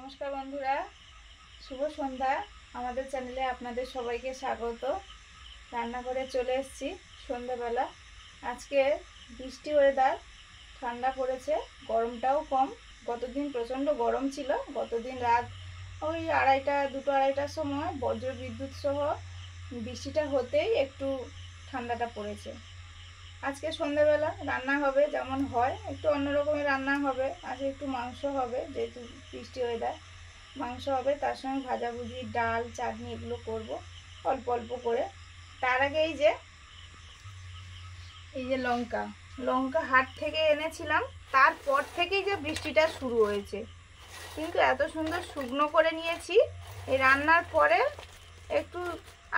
নমস্কার বন্ধুরা, শুভ সন্ধ্যা। আমাদের চ্যানেলে আপনাদের সবাইকে স্বাগত। রান্নাঘরে চলে এসেছি সন্ধ্যাবেলা। আজকে বৃষ্টি ওয়েদার, ঠান্ডা পড়েছে, গরমটাও কম। গতদিন প্রচণ্ড গরম ছিল। গতদিন রাত ওই দুটো আড়াইটার সময় বজ্র বিদ্যুৎ সহ বৃষ্টিটা হতেই একটু ঠান্ডাটা পড়েছে। আজকে সন্ধ্যাবেলা রান্না হবে, যেমন হয় একটু অন্যরকমের রান্না হবে। আজকে একটু মাংস হবে, যেহেতু বৃষ্টি ওয়েদার, মাংস হবে। তার সঙ্গে ভাজাভুজি, ডাল, চাটনি এগুলো করব অল্প অল্প করে। তার আগে এই যে লঙ্কা হাট থেকে এনেছিলাম, তারপর থেকেই যে বৃষ্টিটা শুরু হয়েছে। কিন্তু এত সুন্দর শুকনো করে নিয়েছি। এই রান্নার পরে একটু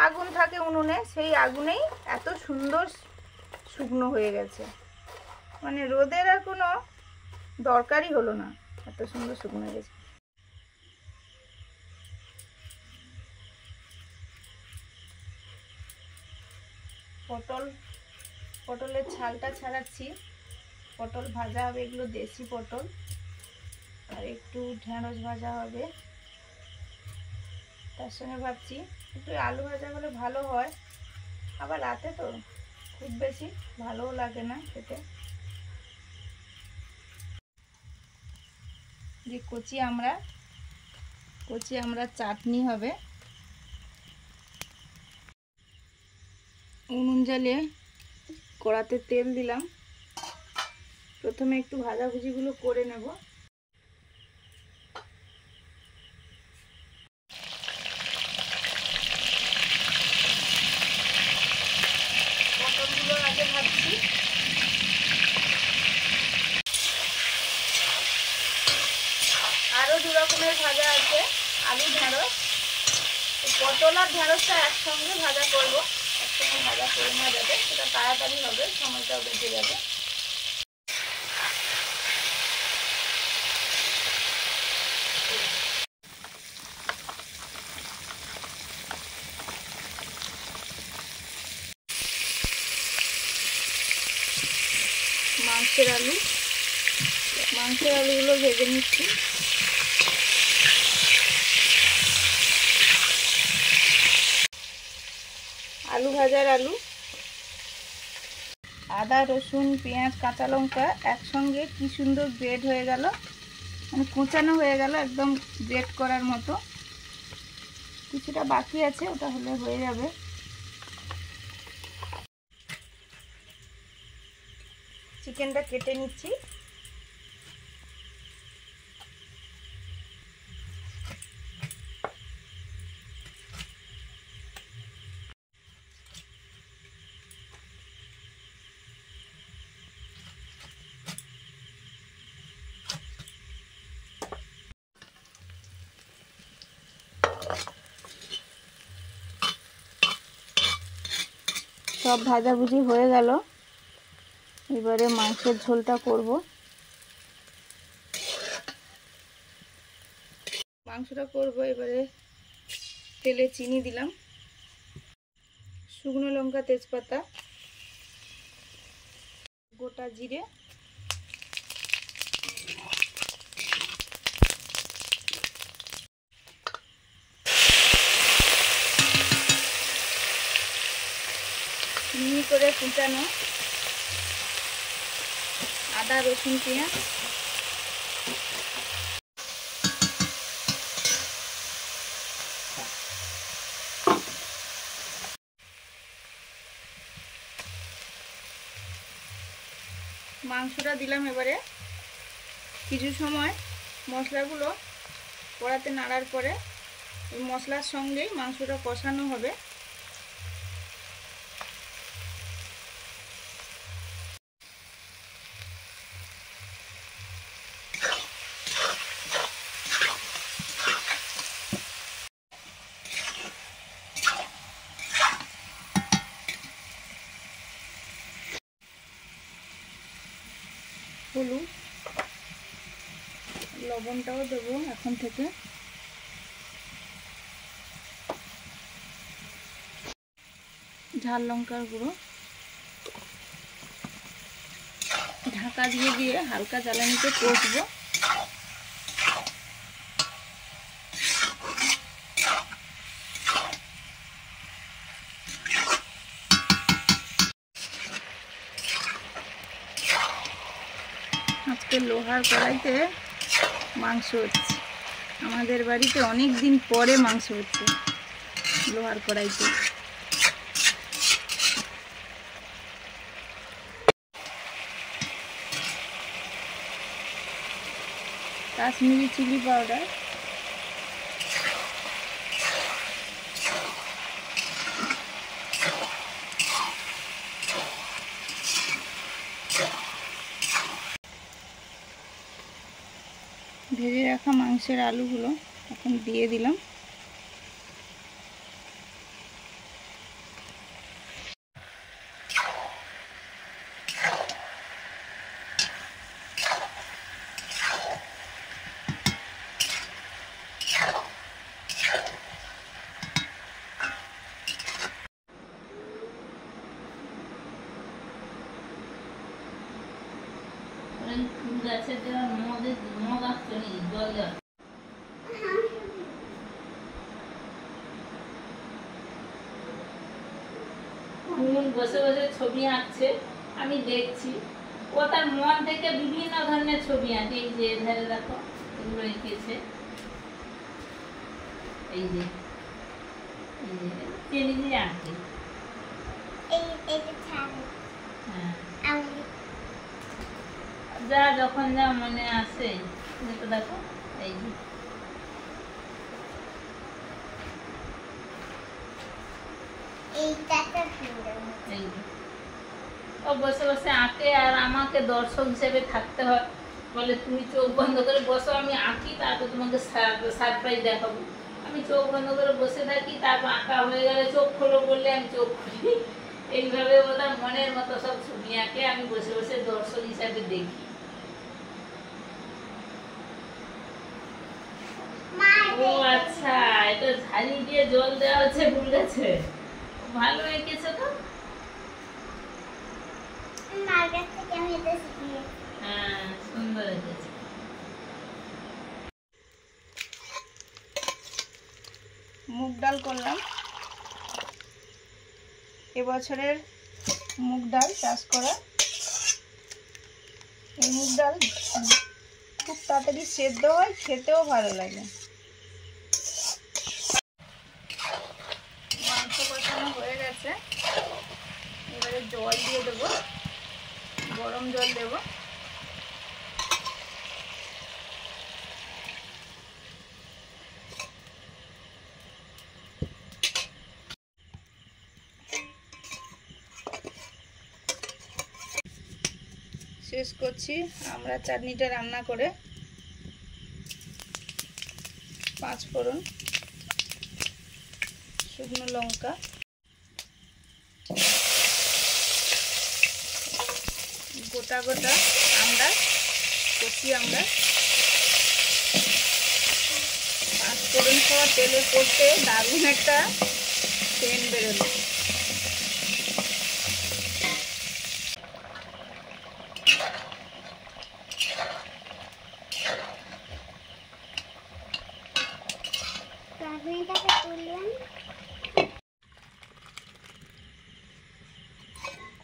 আগুন থাকে উনুনে, সেই আগুনেই এত সুন্দর শুকনো হয়ে গেছে, মানে রোদের আর কোনো দরকারই হলো না, এত সুন্দর শুকনো হয়ে গেছে। পটলের ছালটা ছাড়াচ্ছি। পটল ভাজা হবে, এগুলো দেশি পটল। আর একটু ঢেঁড়স ভাজা হবে। তার সঙ্গে ভাবছি একটু আলু ভাজা হলে ভালো হয়, আবার রাতে তো খুব বেশি ভালোও লাগে না খেতে। যে কচি আমরা চাটনি হবে। উনুন জ্বালিয়ে কড়াতে তেল দিলাম। প্রথমে একটু ভাজাভুজিগুলো করে নেব। পটলগুলো আগে ভাজছি। আরও দু রকমের ভাজা আছে, আলু ঢেঁড়স। পটল আর ঢেঁড়সটা একসঙ্গে ভাজা করব। একসঙ্গে ভাজা করে নেওয়া যাবে, সেটা তাড়াতাড়ি হবে, সময়টাও বেঁচে যাবে। মাংসের আলুগুলো ভেজে নিচ্ছি। আলু ভাজার আলু, আদা, রসুন, পেঁয়াজ, কাঁচা লঙ্কা একসঙ্গে কি সুন্দর গ্রেড হয়ে গেল, মানে কুচানো হয়ে গেল, একদম গ্রেড করার মতো। কিছুটা বাকি আছে, ওটা হলে হয়ে যাবে। চিকেনটা কেটে নিচ্ছি। সব ভাজাভুজি হয়ে গেল। এবারে মাংসের ঝোলটা করব। এবারে তেলে চিনি দিলাম, শুকনো লঙ্কা, তেজপাতা, গোটা জিরে, মিহি করে কুচানো আদা, রসুন, পেঁয়াজ, মাংসটা দিলাম। এবারে কিছু সময় মশলাগুলো কড়াতে নাড়ার পরে এই মশলার সঙ্গেই মাংসটা কষানো হবে। হলুদ, লবণটাও দেবো এখন থেকে। ঝাল লঙ্কার গুঁড়ো, ঢাকা দিয়ে হালকা জ্বালানিতে কষবো। লোহার কড়াইতে মাংস হচ্ছে। আমাদের বাড়িতে অনেক দিন পরে মাংস হচ্ছে লোহার কড়াইতে। কাশ্মীরি চিলি পাউডার, ভেজে রাখা মাংসের আলুগুলো এখন দিয়ে দিলাম। বসে বসে ছবি আঁকছে, আমি দেখছি। ও তার মন থেকে বিভিন্ন ধরনের ছবি আঁকে। এই যে ধারে দেখো, এগুলো এঁকেছে। এই যে নিজে আঁকে। হ্যাঁ, যা যখন যা মনে আসে দেখো। এই যে ও বসে বসে আঁকে, আর আমাকে দর্শক হিসেবে থাকতে হয়। বলে তুমি চোখ বন্ধ করে বসো, আমি আঁকি, তারপর তোমাকে সারপ্রাইজ দেখাবো। আমি চোখ বন্ধ করে বসে থাকি, তারপর আঁকা হয়ে গেলে চোখ খোলো বললে আমি চোখ খুলি। এইভাবে ওরা মনের মতো সব ছবি আঁকে, আমি বসে বসে দর্শক হিসাবে দেখি। ও আচ্ছা, এটা ঝালি দিয়ে জল দেওয়া হচ্ছে ফুল গাছে। ভালো এঁকেছে তো। হ্যাঁ, সুন্দর এঁকেছে। মুগ ডাল করলাম। এবছরের মুগ ডাল চাষ করা। এই মুগ ডাল খুব তাড়াতাড়ি সেদ্ধ হয়, খেতেও ভালো লাগে। মাংস কষানো হয়ে গেছে, এবারে জল দিয়ে দেবো, গরম জল দেবো। শেষ করছি আমরা চাটনিটা রান্না করে। 5 ফোড়ন, শুকনো লঙ্কা, গোটা গোটা আমরা কচি আমরা। 5 ফোড়ন খাওয়া তেলে করতে দারুণ একটা সেন্ট বেরোলো।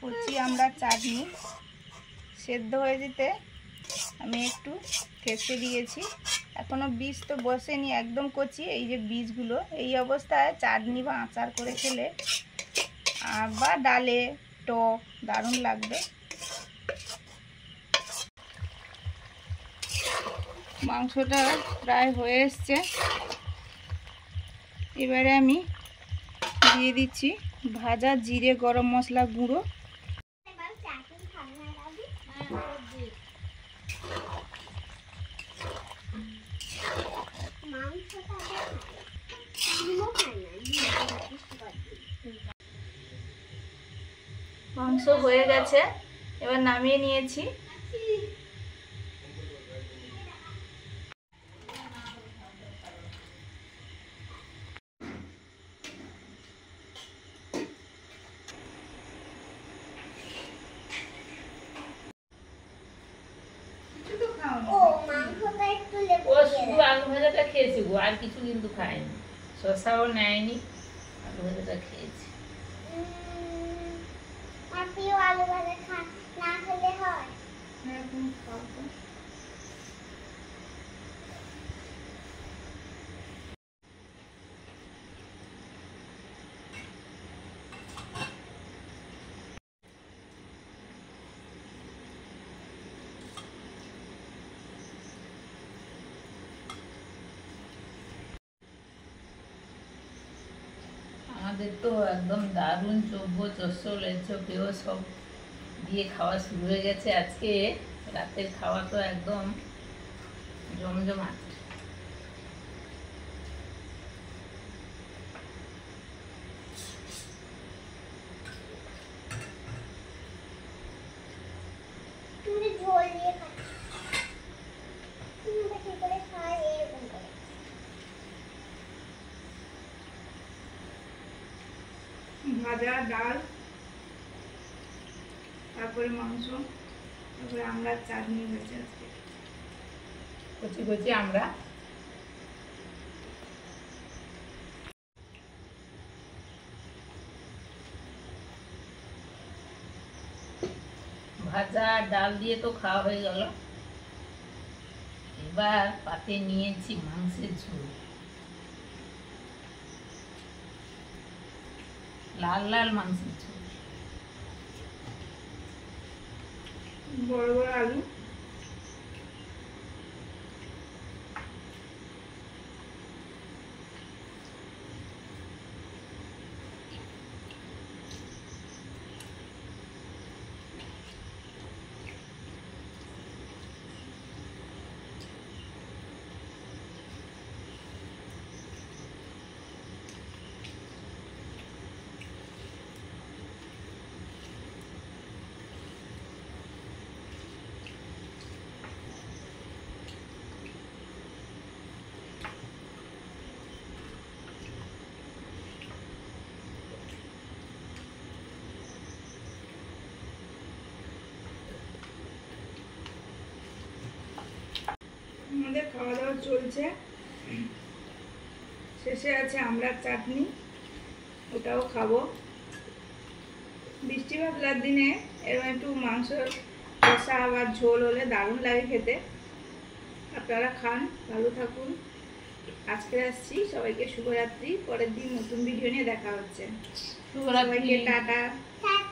কচি আমরা চাটনি সেদ্ধ হয়ে যেতে আমি একটু থেসে দিয়েছি। এখনো বীজ তো বসেনি, একদম কচি। এই যে বীজগুলো, এই অবস্থায় চাটনি বা আচার করে খেলে বা ডালে টক দারুণ লাগবে। মাংসটা প্রায় হয়ে এসছে, এবারে আমি দিয়ে দিচ্ছি ভাজা জিরে গরম মশলা গুঁড়ো। মাংস হয়ে গেছে, এবার নামিয়ে নিয়েছি। আলু ভাজাটা খেয়েছি গো, আর কিছু কিন্তু খাইনি। শসাও নেয়নি, আলু ভাজাটা খেয়েছি। আলু ভাজা না খেলে হয়? আমাদের তো একদম দারুণ চব্য চস্য লেজ্জ পেয়েও সব দিয়ে খাওয়া শুরু হয়ে গেছে। আজকে রাতের খাওয়া তো একদম জমজমাট। তুমি ঝোল দিয়ে খাচ্ছ, তুমি কি করে খাই এরকম করে। ভাজা, ডাল, তারপরে মাংস, তারপরে আমরা চাটনি হয়েছে আজকে। কচি কচি আমরা ভাজা ডাল দিয়ে তো খাওয়া হয়ে গেল। এবার পাতে নিয়েছি মাংসের ঝোল, লাল লাল মাংসের ঝোল। বড় বড় আলু, আমাদের খাওয়া দাওয়া চলছে। শেষে আছে আমড়ার চাটনি, ওটাও খাবো। বৃষ্টি বাদলার দিনে এরকম একটু মাংস কষা আবার ঝোল হলে দারুণ লাগে খেতে। আপনারা খান, ভালো থাকুন। আজকে আসছি, সবাইকে শুভরাত্রি। পরের দিন নতুন ভিডিও নিয়ে দেখা হচ্ছে। শুভরাত্রি। সবাইকে টাটা। টাটা।